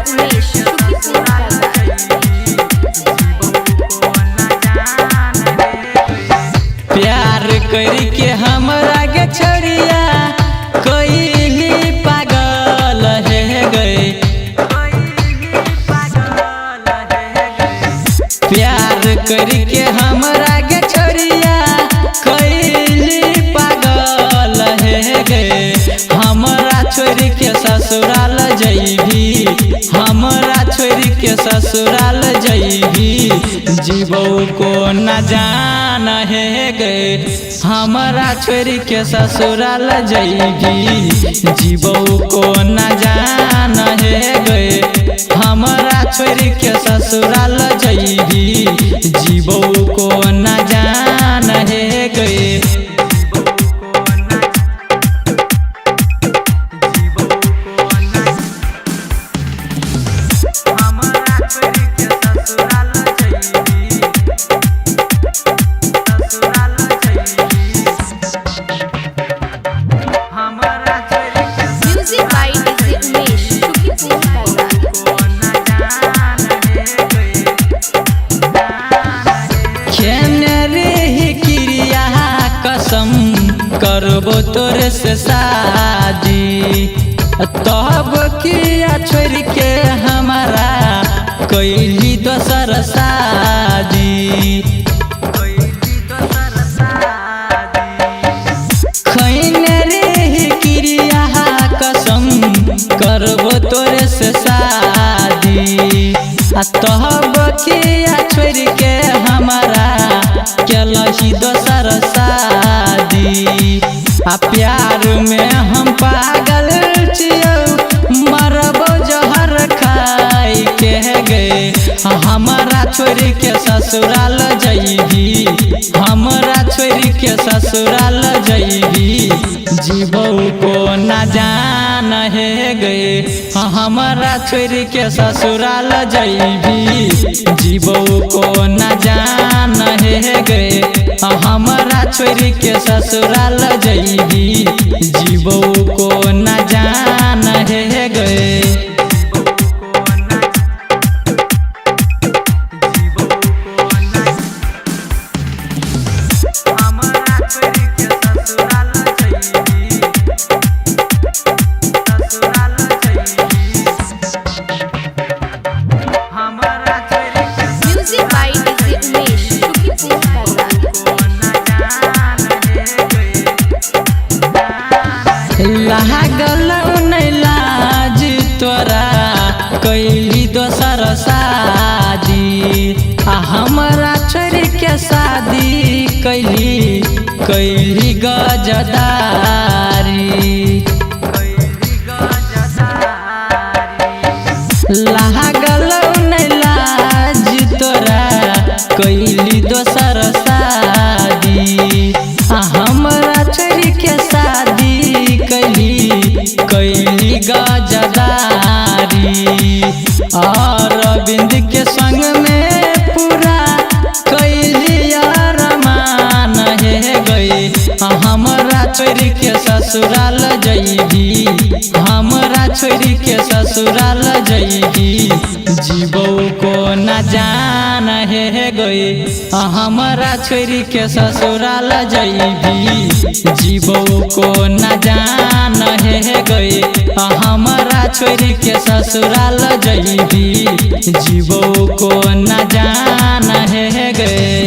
उमेश प्यार करके हमरा के छोड़िया कोई पागल है गए। प्यार करके हमरा के छोड़िया कोई पागल है गए। हमरा छोड़ के ससुराल जइबी, हमरा छोड़ के ससुराल जइबी, जीवो को न जान है गए। हमरा छोड़ के ससुराल जइबी, जीवो को न जान है गए। हमरा छोड़ के ससुराल जइबी, जीवो को न जान है गए। कसम करबो तोरे से शादी, तब किया छोड़ के हमारा कैली दोसर शादी। खैने रे क्रिया कसम करबो तोरे से शादी, तब किया छोड़ के हमारा कैलही दोसर शादी। प्यार में हम पागल छियौ, मरबो जहर खाई के गए। हमरा छोड़ के ससुराल जइबी, हमरा छोड़ के ससुराल जइबी, जीवो को न जान है गए। हमरा छोड़ के ससुराल जइबी, जीवो को न जान है गए। हमरा छोड़ के ससुराल जइबी, जीवो को न जान है गए। लागल नहीं लाज तोरा कैली दोसर शादी, हमरा छोड़ के शादी कैली गजदारी। लागल नहीं लाज तोरा कैली दोसर शादी, हमरा छोड़ के शादी कैली गजदारी। अरविंद के संग में पूरा कैली अरमान है गए। हमरा छोड़ के ससुराल जइबी, हमरा छोड़ के ससुराल जइबी, जीवो को न जान है गए। हमरा छोड़ के ससुराल जइबी, जीवो को न जान है गए। हमरा छोड़ के ससुराल जइबी, जीवो को न जान है गए।